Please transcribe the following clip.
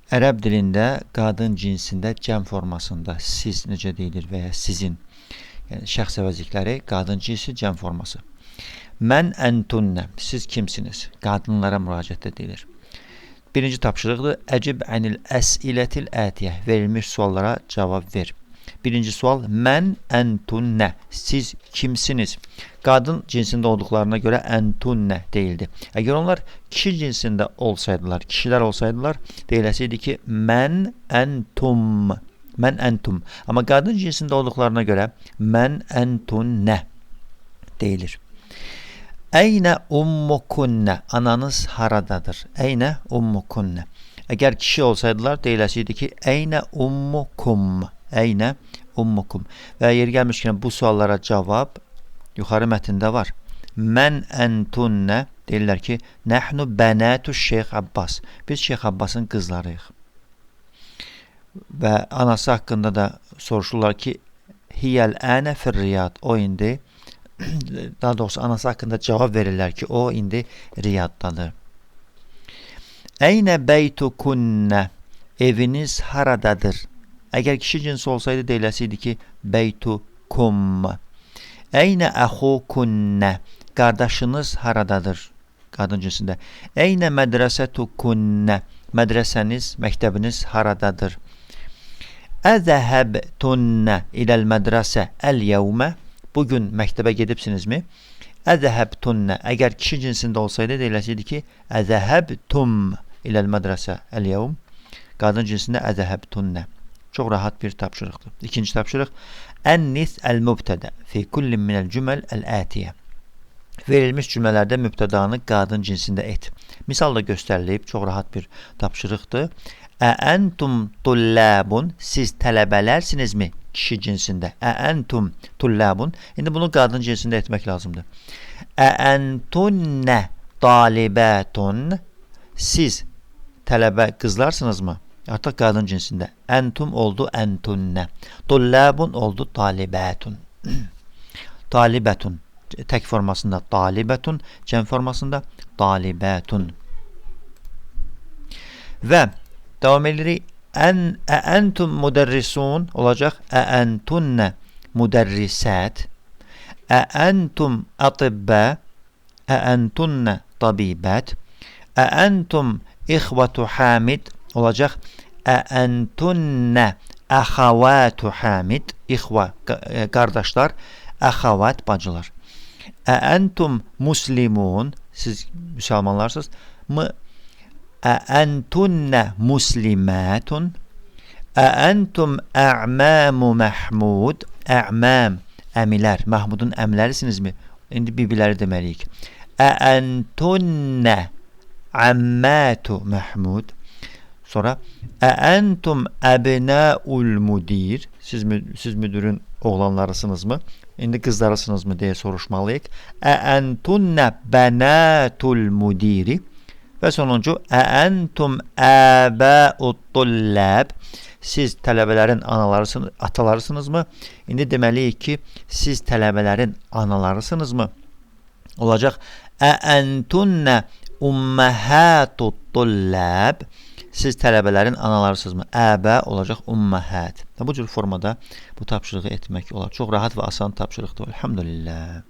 Ərəb dilində qadın cinsində cəm formasında siz necə deyilir və ya sizin, yəni şəxs əvəzlikləri qadın cinsi cəm forması. Mən əntunnə, siz kimsiniz? Qadınlara müraciətdə deyilir. Birinci tapşırıqdır. Əcib ənil əs'ilətil ətiyyə, verilmiş suallara cavab ver. Birinci sual, mən əntunnə, siz kimsiniz? Qadın cinsində olduqlarına görə əntunnə deyildi. Əgər onlar kişi cinsində olsaydılar, kişilər olsaydılar, deyiləsiydi ki, mən əntum, mən əntum. Amma qadın cinsində olduqlarına görə mən əntunnə deyilir. Əynə ummukunnə, ananız haradadır? Əynə ummukunnə. Əgər kişi olsaydılar, deyiləsiydi ki, əynə ummukum, əynə ummukum. Və yeri gəlmişkən bu suallara cavab yuxarı mətndə var. Mən əntunnə deyirlər ki, nəhnu bənətü Şeyx Abbas. Biz Şeyx Abbasın qızlarıyıq. Və anası haqqında da soruşurlar ki, hiyəl ənə fir-Riyad. O indi, daha doğrusu anası haqqında cavab verirlər ki, o indi Riyaddadır. Əynə beytukunnə, eviniz haradadır? Əgər kişi cinsi olsaydı deyiləsiydi ki, beytukum. Əynə əxukunnə, qardaşınız haradadır? Qadın cinsində. Əynə mədrəsətukunnə, mədrəsəniz, məktəbiniz haradadır? Əzəhəbtunnə iləl mədrəsə əl-yəvmə, bugün məktəbə gedibsinizmi? Əzəhəbtunnə, əgər kişi cinsində olsaydı deyiləsiydi ki, əzəhəbtum iləl mədrəsə əl-yəvm, qadın cinsində əzəhəbtunnə. Çox rahat bir tapşırıqdır. İkinci tapşırıq, ənnis əl-mübtədə fi kullin minəl cümləl əl-ətiyyə. Verilmiş cümlələrdə mübtədanı qadın cinsində et. Misal da göstərilib, çox rahat bir tapşırıqdır. Əəntum tullabun, siz tələbələrsinizmi? Kişi cinsində. Əəntum tullabun. İndi bunu qadın cinsində etmək lazımdır. Əəntunnə talibətun, siz tələbə qızlarsınızmı? Artıq qadın cinsində. Əntum oldu əntunnə. Tullabun oldu talibətun. Talibətun. Tək formasında talibətun. Cəm formasında talibətun. Və devam edirik. Əəntum müdərrisun olacaq. Əəntunnə müdərrisət. Əəntum atibbə. Əəntunnə tabibət. Əəntum ixvatu hamid olacaq. Əəntunnə əxavatu hamid, ixva qardaşlar, əxavat bacılar. Əəntum muslimun, siz müsəlmanlarsınız. Əəntunnə muslimatun. Əəntum ə'mamu Məhmud, ə'mam, əmilər, Məhmudun əmlərisinizmi? İndi bibiləri deməliyik. Əəntunnə əmmatu Məhmud. Sonra əəntum əbnəul müdir, siz müdürün oğlanlarısınızmı? İndi qızlarısınızmı deyə soruşmalıyıq. Əəntunnə bənatul müdiri. Və sonuncu əəntum əbəut tullab, siz tələbələrin atalarısınızmı? İndi deməliyik ki, siz tələbələrin analarısınızmı? Olacaq əəntunnə umməhətut tullab, siz tələbələrin analarısınızmı? Əbə olacaq umməhət. Bu cür formada bu tapşırığı etmək olar. Çox rahat və asan tapşırıqdır. Elhamdülillah.